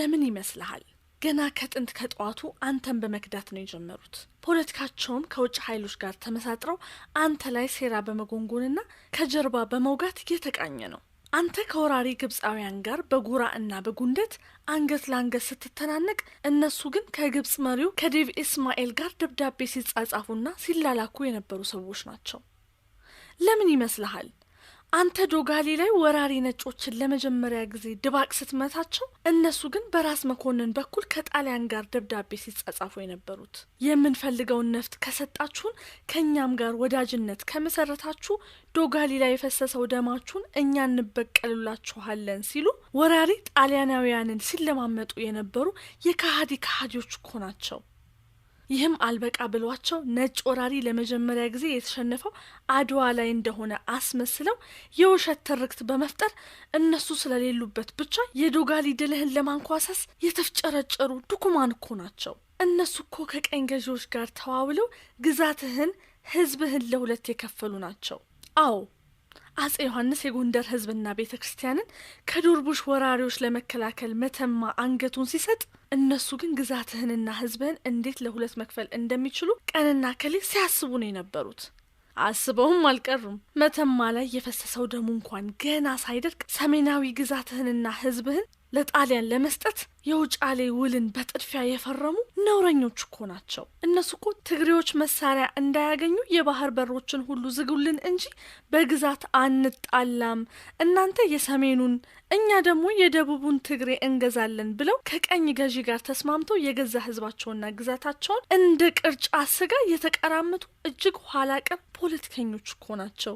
ለምን ይመስልሃል? ገና ከጥንት ከጧቱ አንተን በመክዳት ነው የጀመሩት። ፖለቲካቸውም ከውጭ ኃይሎች ጋር ተመሳጥረው አንተ ላይ ሴራ በመጎንጎንና ከጀርባ በመውጋት እየተቃኘ ነው። አንተ ከወራሪ ግብፃውያን ጋር በጉራ እና በጉንደት አንገት ለአንገት ስትተናነቅ፣ እነሱ ግን ከግብፅ መሪው ከዴቭ ኢስማኤል ጋር ደብዳቤ ሲጻጻፉና ሲላላኩ የነበሩ ሰዎች ናቸው። ለምን ይመስልሃል? አንተ ዶጋሊ ላይ ወራሪ ነጮችን ለመጀመሪያ ጊዜ ድባቅ ስትመታቸው፣ እነሱ ግን በራስ መኮንን በኩል ከጣሊያን ጋር ደብዳቤ ሲጻጻፉ የነበሩት የምንፈልገውን ነፍጥ ከሰጣችሁን፣ ከኛም ጋር ወዳጅነት ከመሰረታችሁ፣ ዶጋሊ ላይ የፈሰሰው ደማችሁን እኛ እንበቀልላችኋለን ሲሉ ወራሪ ጣሊያናውያንን ሲለማመጡ የነበሩ የካሃዲዎች እኮ ናቸው። ይህም አልበቃ ብሏቸው ነጭ ወራሪ ለመጀመሪያ ጊዜ የተሸነፈው አድዋ ላይ እንደሆነ አስመስለው የውሸት ትርክት በመፍጠር እነሱ ስለሌሉበት ብቻ የዶጋሊ ድልህን ለማንኳሰስ የተፍጨረጨሩ ዱኩማን እኮ ናቸው። እነሱ እኮ ከቀኝ ገዢዎች ጋር ተዋውለው ግዛትህን፣ ህዝብህን ለሁለት የከፈሉ ናቸው። አዎ አጼ ዮሐንስ የጎንደር ህዝብና ቤተክርስቲያንን ከዱርቡሽ ወራሪዎች ለመከላከል መተማ አንገቱን ሲሰጥ፣ እነሱ ግን ግዛትህንና ህዝብህን እንዴት ለሁለት መክፈል እንደሚችሉ ቀንና ከሌት ሲያስቡ ነው የነበሩት። አስበውም አልቀሩም። መተማ ላይ የፈሰሰው ደሙ እንኳን ገና ሳይደርቅ ሰሜናዊ ግዛትህንና ህዝብህን ለጣሊያን ለመስጠት የውጫሌ ውልን በጥድፊያ የፈረሙ ነውረኞች እኮ ናቸው። እነሱ እኮ ትግሬዎች መሳሪያ እንዳያገኙ የባህር በሮችን ሁሉ ዝጉልን እንጂ በግዛት አንጣላም፣ እናንተ የሰሜኑን እኛ ደግሞ የደቡቡን ትግሬ እንገዛለን ብለው ከቀኝ ገዢ ጋር ተስማምተው የገዛ ህዝባቸውና ግዛታቸውን እንደ ቅርጫ ስጋ የተቀራመቱ እጅግ ኋላ ቀር ፖለቲከኞች እኮ ናቸው።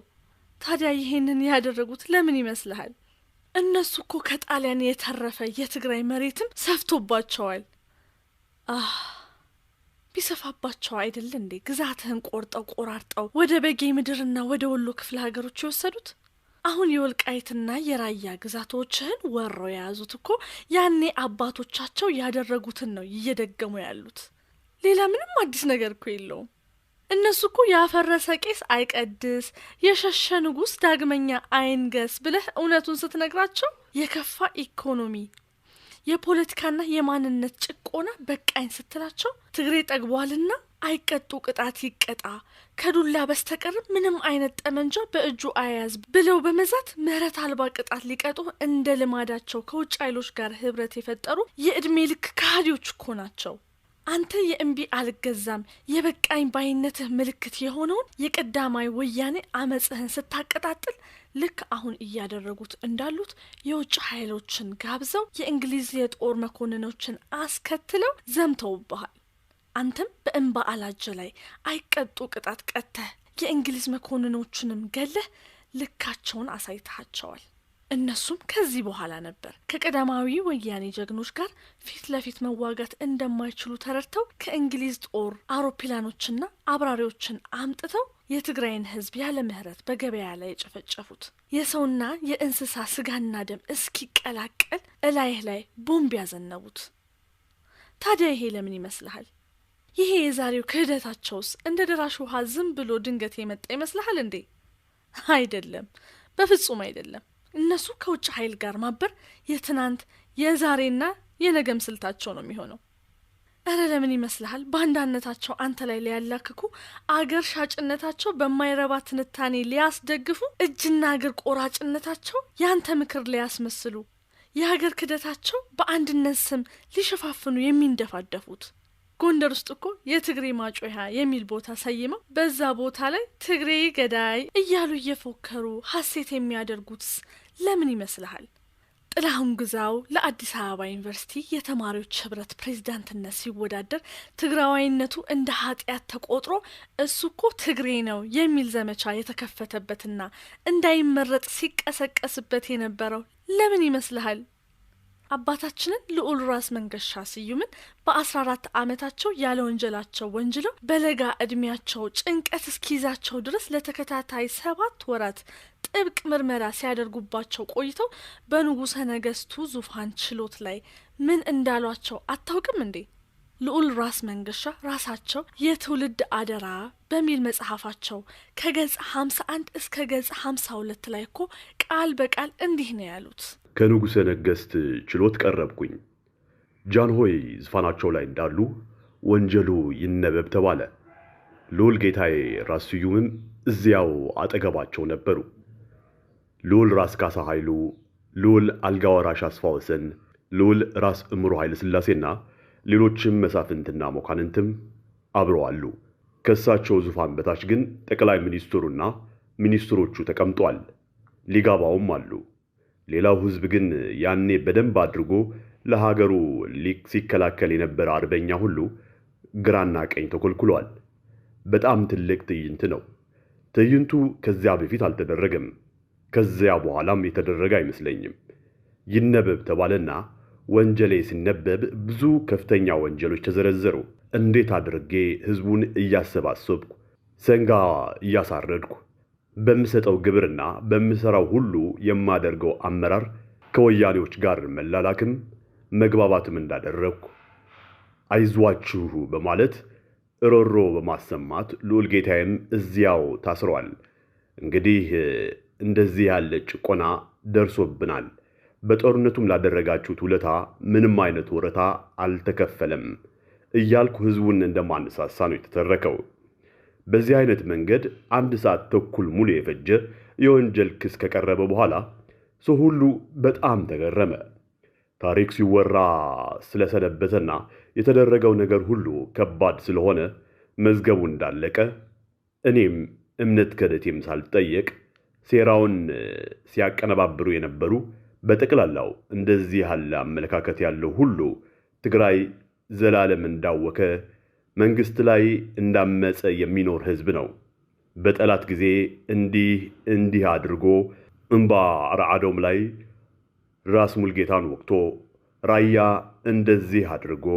ታዲያ ይሄንን ያደረጉት ለምን ይመስልሃል? እነሱ እኮ ከጣሊያን የተረፈ የትግራይ መሬትም ሰፍቶባቸዋል። ቢሰፋባቸው አይደል እንዴ ግዛትህን ቆራርጠው ወደ በጌ ምድርና ወደ ወሎ ክፍለ ሀገሮች የወሰዱት? አሁን የወልቃይትና የራያ ግዛቶችህን ወረው የያዙት እኮ ያኔ አባቶቻቸው ያደረጉትን ነው እየደገሙ ያሉት። ሌላ ምንም አዲስ ነገር እኮ የለውም። እነሱ እኮ ያፈረሰ ቄስ አይቀድስ፣ የሸሸ ንጉስ ዳግመኛ አይንገስ ብለህ እውነቱን ስትነግራቸው የከፋ ኢኮኖሚ፣ የፖለቲካና የማንነት ጭቆና በቃኝ ስትላቸው ትግሬ ጠግቧልና አይቀጡ ቅጣት ይቀጣ፣ ከዱላ በስተቀር ምንም አይነት ጠመንጃ በእጁ አያያዝ ብለው በመዛት ምህረት አልባ ቅጣት ሊቀጡ እንደ ልማዳቸው ከውጭ ኃይሎች ጋር ህብረት የፈጠሩ የእድሜ ልክ ካህዲዎች እኮ ናቸው። አንተ የእምቢ አልገዛም የበቃኝ ባይነትህ ምልክት የሆነውን የቀዳማይ ወያኔ አመጽህን ስታቀጣጥል፣ ልክ አሁን እያደረጉት እንዳሉት የውጭ ኃይሎችን ጋብዘው የእንግሊዝ የጦር መኮንኖችን አስከትለው ዘምተውብሃል። አንተም በእንባ አላጀ ላይ አይቀጡ ቅጣት ቀጥተህ የእንግሊዝ መኮንኖችንም ገለህ ልካቸውን አሳይተሃቸዋል። እነሱም ከዚህ በኋላ ነበር ከቀዳማዊ ወያኔ ጀግኖች ጋር ፊት ለፊት መዋጋት እንደማይችሉ ተረድተው ከእንግሊዝ ጦር አውሮፕላኖችና አብራሪዎችን አምጥተው የትግራይን ህዝብ ያለ ምህረት በገበያ ላይ የጨፈጨፉት። የሰውና የእንስሳ ስጋና ደም እስኪቀላቀል እላይህ ላይ ቦምብ ያዘነቡት። ታዲያ ይሄ ለምን ይመስልሃል? ይሄ የዛሬው ክህደታቸውስ እንደ ደራሽ ውሃ ዝም ብሎ ድንገት የመጣ ይመስልሃል እንዴ? አይደለም፣ በፍጹም አይደለም። እነሱ ከውጭ ኃይል ጋር ማበር የትናንት የዛሬና የነገም ስልታቸው ነው የሚሆነው። እረ ለምን ይመስልሃል? ባንዳነታቸው አንተ ላይ ሊያላክኩ፣ አገር ሻጭነታቸው በማይረባ ትንታኔ ሊያስደግፉ፣ እጅና እግር ቆራጭነታቸው ያንተ ምክር ሊያስመስሉ፣ የሀገር ክደታቸው በአንድነት ስም ሊሸፋፍኑ የሚንደፋደፉት። ጎንደር ውስጥ እኮ የትግሬ ማጮያ የሚል ቦታ ሰይመው በዛ ቦታ ላይ ትግሬ ገዳይ እያሉ እየፎከሩ ሐሴት የሚያደርጉትስ ለምን ይመስልሃል? ጥላሁን ግዛው ለአዲስ አበባ ዩኒቨርሲቲ የተማሪዎች ህብረት ፕሬዝዳንትነት ሲወዳደር ትግራዋይነቱ እንደ ኃጢአት ተቆጥሮ እሱ እኮ ትግሬ ነው የሚል ዘመቻ የተከፈተበትና እንዳይመረጥ ሲቀሰቀስበት የነበረው ለምን ይመስልሃል? አባታችንን ልዑል ራስ መንገሻ ስዩምን በ14 ዓመታቸው ያለ ወንጀላቸው ወንጅለው በለጋ እድሜያቸው ጭንቀት እስኪይዛቸው ድረስ ለተከታታይ 7 ወራት ጥብቅ ምርመራ ሲያደርጉባቸው ቆይተው በንጉሠ ነገስቱ ዙፋን ችሎት ላይ ምን እንዳሏቸው አታውቅም እንዴ? ልዑል ራስ መንገሻ ራሳቸው የትውልድ አደራ በሚል መጽሐፋቸው ከገጽ 51 እስከ ገጽ 52 ላይ እኮ ቃል በቃል እንዲህ ነው ያሉት። ከንጉሠ ነገስት ችሎት ቀረብኩኝ። ጃንሆይ ዝፋናቸው ላይ እንዳሉ ወንጀሉ ይነበብ ተባለ። ልዑል ጌታዬ ራስ ስዩምም እዚያው አጠገባቸው ነበሩ። ልዑል ራስ ካሳ ኃይሉ፣ ልዑል አልጋ ወራሽ አስፋ ወሰን፣ ልዑል ራስ እምሩ ኃይለ ሥላሴና ሌሎችም መሳፍንትና መኳንንትም አብረው አሉ። ከእሳቸው ዙፋን በታች ግን ጠቅላይ ሚኒስትሩና ሚኒስትሮቹ ተቀምጧል። ሊጋባውም አሉ። ሌላው ሕዝብ ግን ያኔ በደንብ አድርጎ ለሀገሩ ሲከላከል የነበረ አርበኛ ሁሉ ግራና ቀኝ ተኮልኩሏል። በጣም ትልቅ ትዕይንት ነው። ትዕይንቱ ከዚያ በፊት አልተደረገም። ከዚያ በኋላም የተደረገ አይመስለኝም። ይነበብ ተባለና ወንጀሌ ሲነበብ ብዙ ከፍተኛ ወንጀሎች ተዘረዘሩ። እንዴት አድርጌ ሕዝቡን እያሰባሰብኩ ሰንጋ እያሳረድኩ በምሰጠው ግብርና በምሰራው ሁሉ የማደርገው አመራር ከወያኔዎች ጋር መላላክም መግባባትም እንዳደረግኩ አይዟችሁ በማለት ሮሮ በማሰማት ልዑል ጌታዬም እዚያው ታስረዋል። እንግዲህ እንደዚህ ያለ ጭቆና ደርሶብናል። በጦርነቱም ላደረጋችሁት ውለታ ምንም አይነት ወረታ አልተከፈለም እያልኩ ሕዝቡን እንደማነሳሳ ነው የተተረከው። በዚህ አይነት መንገድ 1 ሰዓት ተኩል ሙሉ የፈጀ የወንጀል ክስ ከቀረበ በኋላ ሰው ሁሉ በጣም ተገረመ። ታሪክ ሲወራ ስለሰነበተና የተደረገው ነገር ሁሉ ከባድ ስለሆነ መዝገቡ እንዳለቀ እኔም እምነት ከደቴም ሳልጠየቅ ሴራውን ሲያቀነባብሩ የነበሩ በጠቅላላው እንደዚህ ያለ አመለካከት ያለው ሁሉ ትግራይ ዘላለም እንዳወከ መንግስት ላይ እንዳመፀ የሚኖር ሕዝብ ነው። በጠላት ጊዜ እንዲህ አድርጎ እንባ ረዓዶም ላይ ራስ ሙልጌታን ወቅቶ ራያ እንደዚህ አድርጎ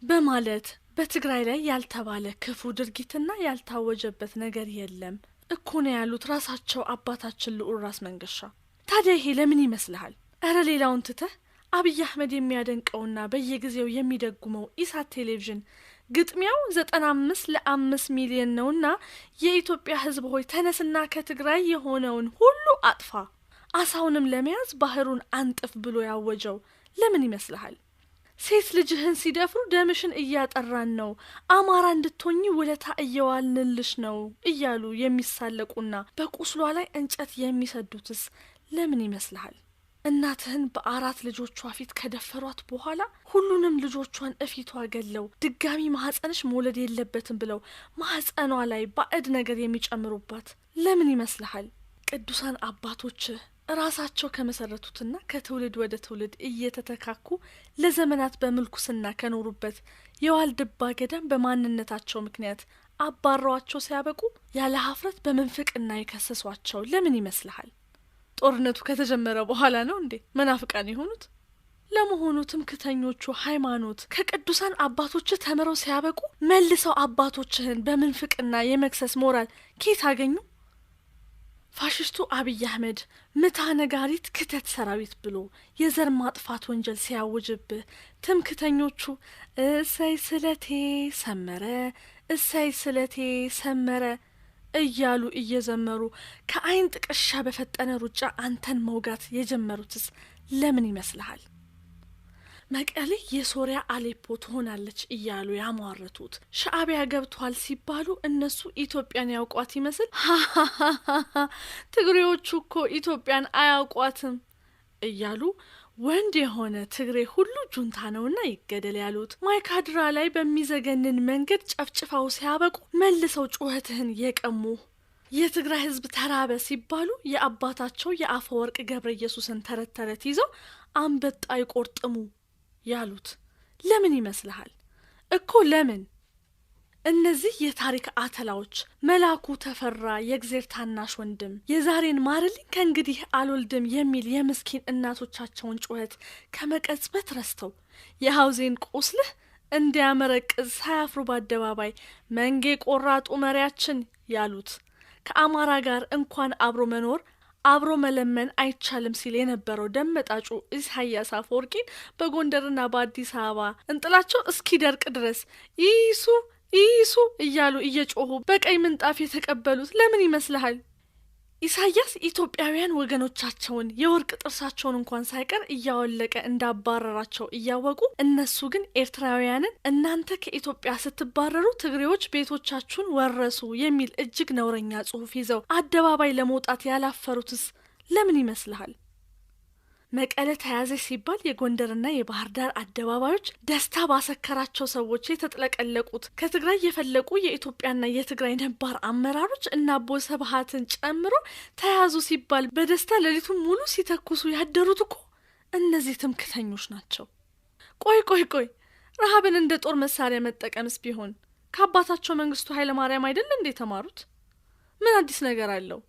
በማለት በትግራይ ላይ ያልተባለ ክፉ ድርጊትና ያልታወጀበት ነገር የለም እኮ ነው ያሉት ራሳቸው አባታችን ልዑል ራስ መንገሻ። ታዲያ ይሄ ለምን ይመስልሃል? እረ ሌላውን ትተህ አብይ አህመድ የሚያደንቀውና በየጊዜው የሚደጉመው ኢሳት ቴሌቪዥን ግጥሚያው 95 ለ5 ሚሊዮን ነውና የኢትዮጵያ ሕዝብ ሆይ ተነስና ከትግራይ የሆነውን ሁሉ አጥፋ፣ አሳውንም ለመያዝ ባህሩን አንጥፍ ብሎ ያወጀው ለምን ይመስልሃል? ሴት ልጅህን ሲደፍሩ ደምሽን እያጠራን ነው፣ አማራ እንድትሆኚ ውለታ እየዋልንልሽ ነው እያሉ የሚሳለቁና በቁስሏ ላይ እንጨት የሚሰዱትስ ለምን ይመስልሃል? እናትህን በ4 ልጆቿ ፊት ከደፈሯት በኋላ ሁሉንም ልጆቿን እፊቷ ገለው ድጋሚ ማህፀንሽ መውለድ የለበትም ብለው ማህፀኗ ላይ ባዕድ ነገር የሚጨምሩባት ለምን ይመስልሃል? ቅዱሳን አባቶችህ ራሳቸው ከመሰረቱትና ከትውልድ ወደ ትውልድ እየተተካኩ ለዘመናት በምልኩስና ከኖሩበት የዋልድባ ገዳም በማንነታቸው ምክንያት አባረዋቸው ሲያበቁ ያለ ሀፍረት በመንፍቅና የከሰሷቸው ለምን ይመስልሃል? ጦርነቱ ከተጀመረ በኋላ ነው እንዴ መናፍቃን የሆኑት? ለመሆኑ ትምክተኞቹ ሃይማኖት ከቅዱሳን አባቶችህ ተምረው ሲያበቁ መልሰው አባቶችህን በመንፍቅና የመክሰስ ሞራል ኬት አገኙ? ፋሽስቱ አብይ አህመድ ምታ ነጋሪት ክተት ሰራዊት ብሎ የዘር ማጥፋት ወንጀል ሲያውጅብህ ትምክተኞቹ እሰይ ስለቴ ሰመረ፣ እሰይ ስለቴ ሰመረ እያሉ እየዘመሩ ከአይን ጥቅሻ በፈጠነ ሩጫ አንተን መውጋት የጀመሩትስ ለምን ይመስልሃል? መቀሌ የሶሪያ አሌፖ ትሆናለች እያሉ ያሟረቱት ሻዕቢያ ገብቷል ሲባሉ እነሱ ኢትዮጵያን ያውቋት ይመስል ትግሬዎቹ እኮ ኢትዮጵያን አያውቋትም እያሉ ወንድ የሆነ ትግሬ ሁሉ ጁንታ ነውና ይገደል ያሉት ማይካድራ ላይ በሚዘገንን መንገድ ጨፍጭፈው ሲያበቁ መልሰው ጩኸትህን የቀሙ የትግራይ ሕዝብ ተራበ ሲባሉ የአባታቸው የአፈወርቅ ገብረ ኢየሱስን ተረት ይዘው አንበጣ ይቆርጥሙ ያሉት ለምን ይመስልሃል? እኮ ለምን? እነዚህ የታሪክ አተላዎች መላኩ ተፈራ የእግዜር ታናሽ ወንድም የዛሬን ማርልኝ ከእንግዲህ አልወልድም የሚል የምስኪን እናቶቻቸውን ጩኸት ከመቀጽበት ረስተው የሐውዜን ቁስልህ እንዲያመረቅዝ ሳያፍሩ በአደባባይ መንጌ ቆራጡ መሪያችን ያሉት ከአማራ ጋር እንኳን አብሮ መኖር አብሮ መለመን አይቻልም ሲል የነበረው ደመጣጩ ኢሳያስ አፈወርቂን በጎንደርና በአዲስ አበባ እንጥላቸው እስኪደርቅ ድረስ ኢሱ እያሉ እየጮሁ በቀይ ምንጣፍ የተቀበሉት ለምን ይመስልሃል? ኢሳያስ ኢትዮጵያውያን ወገኖቻቸውን የወርቅ ጥርሳቸውን እንኳን ሳይቀር እያወለቀ እንዳባረራቸው እያወቁ እነሱ ግን ኤርትራውያንን እናንተ ከኢትዮጵያ ስትባረሩ ትግሬዎች ቤቶቻችሁን ወረሱ የሚል እጅግ ነውረኛ ጽሑፍ ይዘው አደባባይ ለመውጣት ያላፈሩትስ ለምን ይመስልሃል? መቀለ ተያዘ ሲባል የጎንደርና የባህር ዳር አደባባዮች ደስታ ባሰከራቸው ሰዎች የተጥለቀለቁት ከትግራይ የፈለቁ የኢትዮጵያና የትግራይ ነባር አመራሮች እና አቦ ሰብሃትን ጨምሮ ተያዙ ሲባል በደስታ ሌሊቱን ሙሉ ሲተኩሱ ያደሩት እኮ እነዚህ ትምክተኞች ናቸው። ቆይ ረሃብን እንደ ጦር መሳሪያ መጠቀምስ ቢሆን ከአባታቸው መንግስቱ ኃይለማርያም አይደል እንዴ ተማሩት? ምን አዲስ ነገር አለው?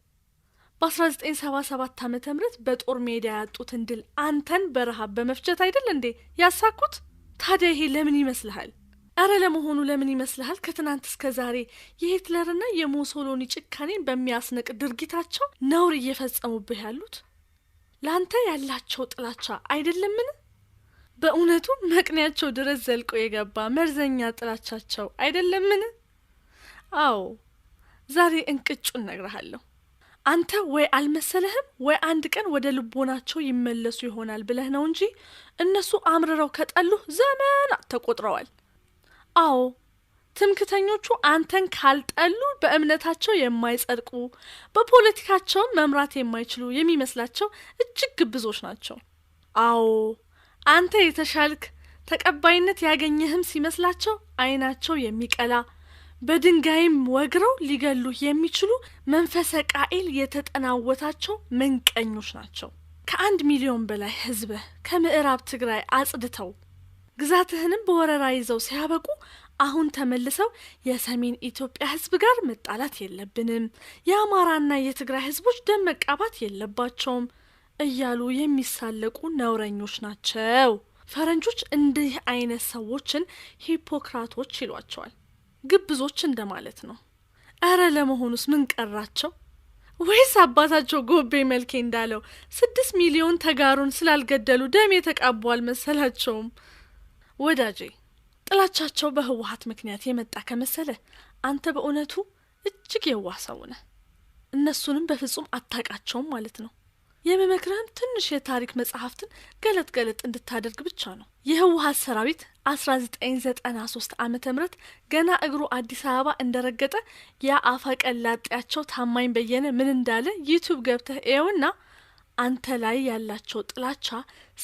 በ1977 ዓመተ ምህረት በጦር ሜዳ ያጡትን ድል አንተን በረሃብ በመፍጀት አይደል እንዴ ያሳኩት? ታዲያ ይሄ ለምን ይመስልሃል? አረ ለመሆኑ ለምን ይመስልሃል ከትናንት እስከ ዛሬ የሂትለርና የሙሶሎኒ ጭካኔን በሚያስነቅ ድርጊታቸው ነውር እየፈጸሙብህ ያሉት? ላንተ ያላቸው ጥላቻ አይደለምን? በእውነቱ መቅኔያቸው ድረስ ዘልቆ የገባ መርዘኛ ጥላቻቸው አይደለምን? አዎ ዛሬ እንቅጩን ነግረሃለሁ። አንተ ወይ አልመሰለህም ወይ አንድ ቀን ወደ ልቦናቸው ይመለሱ ይሆናል ብለህ ነው እንጂ እነሱ አምርረው ከጠሉህ ዘመናት ተቆጥረዋል። አዎ ትምክተኞቹ አንተን ካልጠሉ በእምነታቸው የማይጸድቁ በፖለቲካቸው መምራት የማይችሉ የሚመስላቸው እጅግ ግብዞች ናቸው። አዎ አንተ የተሻልክ ተቀባይነት ያገኘህም ሲመስላቸው አይናቸው የሚቀላ በድንጋይም ወግረው ሊገሉ የሚችሉ መንፈሰ ቃኤል የተጠናወታቸው መንቀኞች ናቸው። ከ1 ሚሊዮን በላይ ህዝብህ ከምዕራብ ትግራይ አጽድተው ግዛትህንም በወረራ ይዘው ሲያበቁ አሁን ተመልሰው የሰሜን ኢትዮጵያ ህዝብ ጋር መጣላት የለብንም፣ የአማራና የትግራይ ህዝቦች ደም መቃባት የለባቸውም እያሉ የሚሳለቁ ነውረኞች ናቸው። ፈረንጆች እንዲህ አይነት ሰዎችን ሂፖክራቶች ይሏቸዋል። ግብዞች እንደማለት ነው። አረ ለመሆኑስ ምን ቀራቸው? ወይስ አባታቸው ጎቤ መልኬ እንዳለው 6 ሚሊዮን ተጋሩን ስላልገደሉ ደም የተቃቡ አልመሰላቸውም? ወዳጄ ጥላቻቸው በህወሓት ምክንያት የመጣ ከመሰለ አንተ በእውነቱ እጅግ የዋህ ሰው ነህ። እነሱንም በፍጹም አታውቃቸውም ማለት ነው። የመመክረህም ትንሽ የታሪክ መጽሐፍትን ገለጥ እንድታደርግ ብቻ ነው። የህወሓት ሰራዊት 1993 ዓመተ ምህረት ገና እግሩ አዲስ አበባ እንደረገጠ ያ አፈቀላጤያቸው ታማኝ በየነ ምን እንዳለ ዩቲዩብ ገብተህ እየውና አንተ ላይ ያላቸው ጥላቻ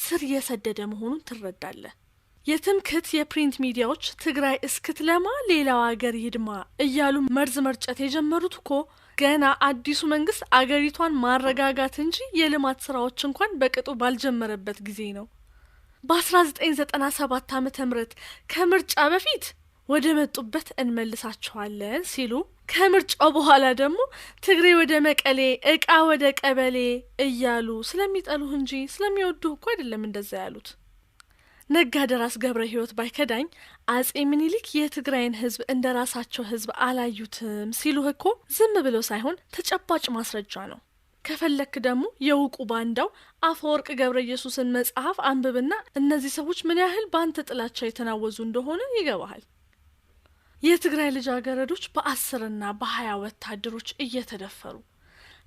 ስር የሰደደ መሆኑን ትረዳለህ። የትምክህት የፕሪንት ሚዲያዎች ትግራይ እስክትለማ ሌላው ሀገር ይድማ እያሉ መርዝ መርጨት የጀመሩት እኮ ገና አዲሱ መንግስት አገሪቷን ማረጋጋት እንጂ የልማት ስራዎች እንኳን በቅጡ ባልጀመረበት ጊዜ ነው። በ1997 ዓመተ ምህረት ከምርጫ በፊት ወደ መጡበት እንመልሳቸዋለን ሲሉ ከምርጫው በኋላ ደግሞ ትግሬ ወደ መቀሌ እቃ ወደ ቀበሌ እያሉ ስለሚጠሉህ እንጂ ስለሚወዱህ እኮ አይደለም እንደዛ ያሉት። ነጋደራስ ገብረ ህይወት ባይከዳኝ አጼ ምኒልክ የትግራይን ህዝብ እንደራሳቸው ህዝብ አላዩትም ሲሉህ እኮ ዝም ብሎ ሳይሆን ተጨባጭ ማስረጃ ነው። ከፈለክ ደግሞ የውቁ ባንዳው አፈወርቅ ገብረ ኢየሱስን መጽሐፍ አንብብና እነዚህ ሰዎች ምን ያህል ባንተ ጥላቻ የተናወዙ እንደሆነ ይገባሃል። የትግራይ ልጃገረዶች በ10ና በ20 ወታደሮች እየተደፈሩ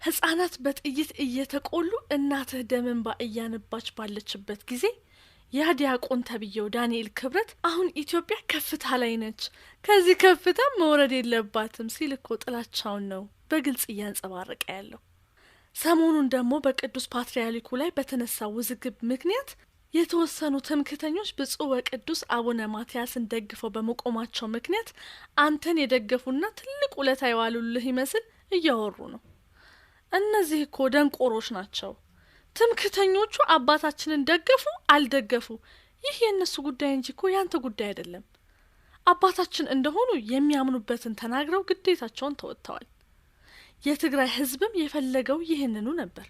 ህፃናት በጥይት እየተቆሉ እናትህ ደምንባ እያነባች ባለችበት ጊዜ ያ ዲያቆን ተብየው ዳንኤል ክብረት አሁን ኢትዮጵያ ከፍታ ላይ ነች፣ ከዚህ ከፍታ መውረድ የለባትም ሲል እኮ ጥላቻውን ነው በግልጽ እያንጸባረቀ ያለው። ሰሞኑን ደግሞ በቅዱስ ፓትርያርኩ ላይ በተነሳው ውዝግብ ምክንያት የተወሰኑ ትምክህተኞች ብፁዕ ወቅዱስ አቡነ ማትያስን ደግፈው በመቆማቸው ምክንያት አንተን የደገፉና ትልቅ ውለታ የዋሉልህ ይመስል እያወሩ ነው። እነዚህ እኮ ደንቆሮች ናቸው። ትምክህተኞቹ አባታችንን ደገፉ አልደገፉ ይህ የነሱ ጉዳይ እንጂ እኮ ያንተ ጉዳይ አይደለም። አባታችን እንደሆኑ የሚያምኑበትን ተናግረው ግዴታቸውን ተወጥተዋል። የትግራይ ህዝብም የፈለገው ይህንኑ ነበር።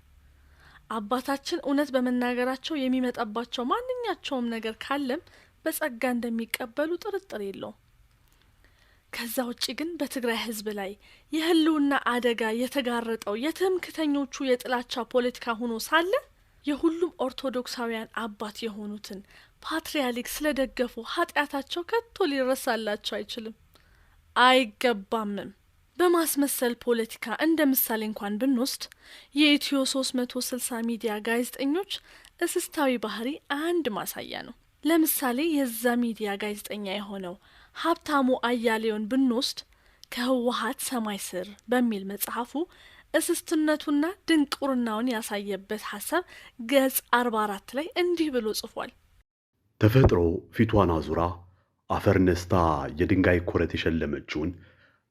አባታችን እውነት በመናገራቸው የሚመጣባቸው ማንኛቸውም ነገር ካለም በጸጋ እንደሚቀበሉ ጥርጥር የለውም። ከዛ ውጪ ግን በትግራይ ህዝብ ላይ የህልውና አደጋ የተጋረጠው የትምክህተኞቹ የጥላቻ ፖለቲካ ሆኖ ሳለ የሁሉም ኦርቶዶክሳውያን አባት የሆኑትን ፓትርያርክ ስለደገፉ ኃጢአታቸው ከቶ ሊረሳላቸው አይችልም፣ አይገባምም። በማስመሰል ፖለቲካ እንደ ምሳሌ እንኳን ብንወስድ የኢትዮ 360 ሚዲያ ጋዜጠኞች እስስታዊ ባህሪ አንድ ማሳያ ነው። ለምሳሌ የዛ ሚዲያ ጋዜጠኛ የሆነው ሀብታሙ አያሌውን ብንወስድ ከህወሓት ሰማይ ስር በሚል መጽሐፉ እስስትነቱና ድንቁርናውን ያሳየበት ሐሳብ ገጽ 44 ላይ እንዲህ ብሎ ጽፏል። ተፈጥሮ ፊቷን አዙራ አፈር ነስታ የድንጋይ ኮረት የሸለመችውን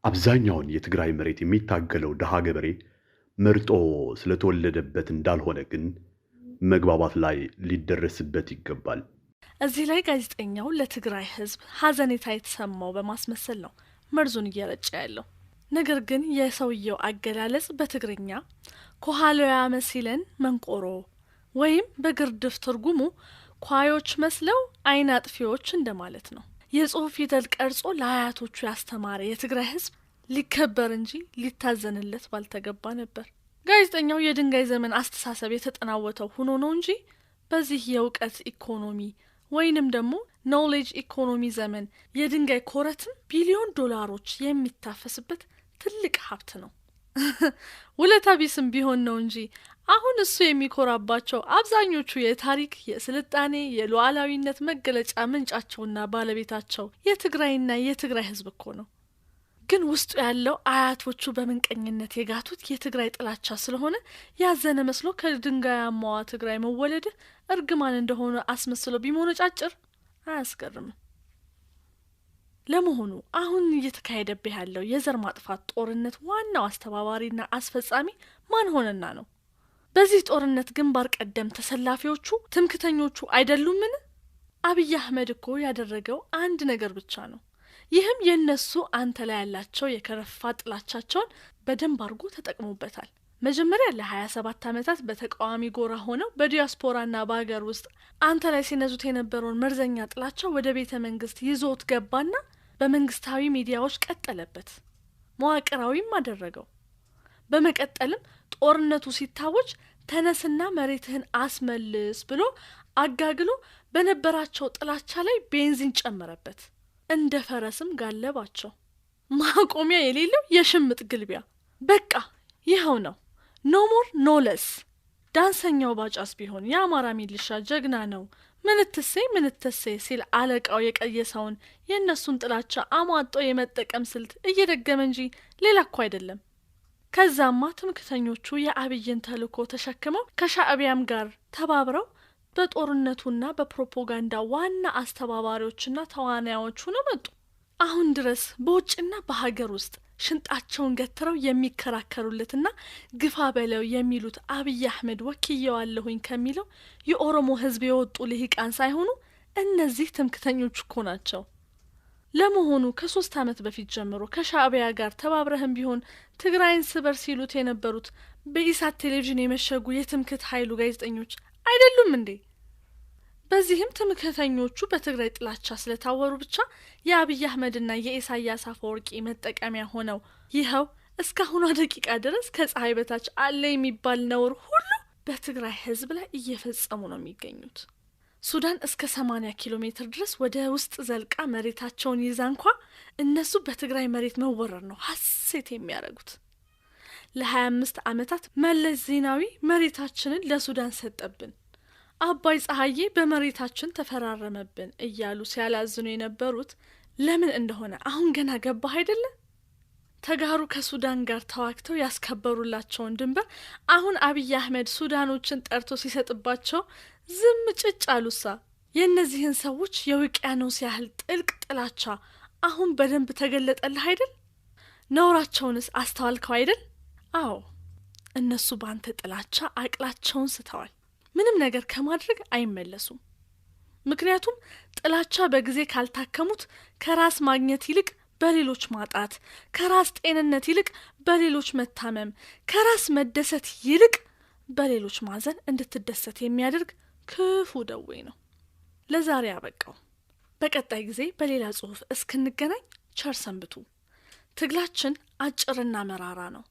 አብዛኛውን የትግራይ መሬት የሚታገለው ደሃ ገበሬ መርጦ ስለተወለደበት እንዳልሆነ ግን መግባባት ላይ ሊደረስበት ይገባል። እዚህ ላይ ጋዜጠኛው ለትግራይ ህዝብ ሐዘኔታ የተሰማው በማስመሰል ነው መርዙን እየረጨ ያለው። ነገር ግን የሰውየው አገላለጽ በትግርኛ ኮሃሎያ መሲለን መንቆሮ ወይም በግርድፍ ትርጉሙ ኳዮች መስለው አይን አጥፊዎች እንደማለት ነው። የጽሑፍ ፊደል ቀርጾ ለአያቶቹ ያስተማረ የትግራይ ህዝብ ሊከበር እንጂ ሊታዘንለት ባልተገባ ነበር። ጋዜጠኛው የድንጋይ ዘመን አስተሳሰብ የተጠናወተው ሆኖ ነው እንጂ በዚህ የእውቀት ኢኮኖሚ ወይንም ደግሞ ኖሌጅ ኢኮኖሚ ዘመን የድንጋይ ኮረትም ቢሊዮን ዶላሮች የሚታፈስበት ትልቅ ሀብት ነው። ውለታ ቢስም ቢሆን ነው እንጂ አሁን እሱ የሚኮራባቸው አብዛኞቹ የታሪክ የስልጣኔ የሉዓላዊነት መገለጫ ምንጫቸውና ባለቤታቸው የትግራይና የትግራይ ህዝብ እኮ ነው። ግን ውስጡ ያለው አያቶቹ በመንቀኝነት የጋቱት የትግራይ ጥላቻ ስለሆነ ያዘነ መስሎ ከድንጋያማዋ ትግራይ መወለድ እርግማን እንደሆነ አስመስሎ ቢሞነጫጭር አያስገርምም። ለመሆኑ አሁን እየተካሄደበት ያለው የዘር ማጥፋት ጦርነት ዋናው አስተባባሪና አስፈጻሚ ማን ሆነና ነው? በዚህ ጦርነት ግንባር ቀደም ተሰላፊዎቹ ትምክተኞቹ አይደሉምን? አብይ አህመድ እኮ ያደረገው አንድ ነገር ብቻ ነው። ይህም የነሱ አንተ ላይ ያላቸው የከረፋ ጥላቻቸውን በደንብ አድርጎ ተጠቅሞበታል። መጀመሪያ ለ27 ዓመታት በተቃዋሚ ጎራ ሆነው በዲያስፖራና በአገር ውስጥ አንተ ላይ ሲነዙት የነበረውን መርዘኛ ጥላቻ ወደ ቤተ መንግስት ይዞት ገባና በመንግስታዊ ሚዲያዎች ቀጠለበት፣ መዋቅራዊም አደረገው። በመቀጠልም ጦርነቱ ሲታወጅ ተነስና መሬትህን አስመልስ ብሎ አጋግሎ በነበራቸው ጥላቻ ላይ ቤንዚን ጨመረበት፣ እንደ ፈረስም ጋለባቸው። ማቆሚያ የሌለው የሽምጥ ግልቢያ። በቃ ይኸው ነው። ኖ ሞር ኖ ለስ። ዳንሰኛው ባጫስ ቢሆን የአማራ ሚሊሻ ጀግና ነው ምንትሴ ሲል አለቃው የቀየሰውን የእነሱን ጥላቻ አሟጦ የመጠቀም ስልት እየደገመ እንጂ ሌላ እኮ አይደለም። ከዛማ ትምክተኞቹ የአብይን ተልእኮ ተሸክመው ከሻዕቢያም ጋር ተባብረው በጦርነቱና በፕሮፓጋንዳ ዋና አስተባባሪዎችና ተዋናዮች ሆነው መጡ። አሁን ድረስ በውጭና በሀገር ውስጥ ሽንጣቸውን ገትረው የሚከራከሩለትና ግፋ በለው የሚሉት አብይ አህመድ ወክየዋለሁኝ ከሚለው የኦሮሞ ህዝብ የወጡ ልሂቃን ሳይሆኑ እነዚህ ትምክተኞች እኮ ናቸው። ለመሆኑ ከ3 ዓመት በፊት ጀምሮ ከሻዕቢያ ጋር ተባብረህም ቢሆን ትግራይን ስበር ሲሉት የነበሩት በኢሳት ቴሌቪዥን የመሸጉ የትምክት ኃይሉ ጋዜጠኞች አይደሉም እንዴ? በዚህም ትምክተኞቹ በትግራይ ጥላቻ ስለታወሩ ብቻ የአብይ አህመድና የኢሳያስ አፈወርቂ መጠቀሚያ ሆነው ይኸው እስካሁኗ ደቂቃ ድረስ ከፀሐይ በታች አለ የሚባል ነውር ሁሉ በትግራይ ህዝብ ላይ እየፈጸሙ ነው የሚገኙት። ሱዳን እስከ 80 ኪሎ ሜትር ድረስ ወደ ውስጥ ዘልቃ መሬታቸውን ይዛ እንኳ እነሱ በትግራይ መሬት መወረር ነው ሐሴት የሚያደርጉት። ለ25 ዓመታት መለስ ዜናዊ መሬታችንን ለሱዳን ሰጠብን፣ አባይ ፀሐዬ በመሬታችን ተፈራረመብን እያሉ ሲያላዝኑ የነበሩት ለምን እንደሆነ አሁን ገና ገባህ አይደለ? ተጋሩ ከሱዳን ጋር ተዋክተው ያስከበሩላቸውን ድንበር አሁን አብይ አህመድ ሱዳኖችን ጠርቶ ሲሰጥባቸው ዝም ጭጭ አሉሳ። የእነዚህን ሰዎች የውቅያኖስ ያህል ጥልቅ ጥላቻ አሁን በደንብ ተገለጠልህ አይደል? ነውራቸውንስ አስተዋልከው አይደል? አዎ፣ እነሱ ባንተ ጥላቻ አቅላቸውን ስተዋል። ምንም ነገር ከማድረግ አይመለሱም። ምክንያቱም ጥላቻ በጊዜ ካልታከሙት ከራስ ማግኘት ይልቅ በሌሎች ማጣት፣ ከራስ ጤንነት ይልቅ በሌሎች መታመም፣ ከራስ መደሰት ይልቅ በሌሎች ማዘን እንድትደሰት የሚያደርግ ክፉ ደዌ ነው። ለዛሬ አበቃው። በቀጣይ ጊዜ በሌላ ጽሑፍ እስክንገናኝ ቸር ሰንብቱ። ትግላችን አጭርና መራራ ነው።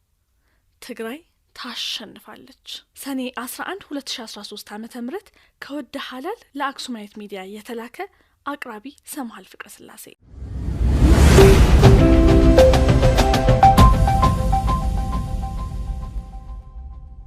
ትግራይ ታሸንፋለች። ሰኔ 11 2013 ዓ.ም ከወደ ሐላል ለአክሱማይት ሚዲያ የተላከ አቅራቢ ሰምሃል ፍቅረ ስላሴ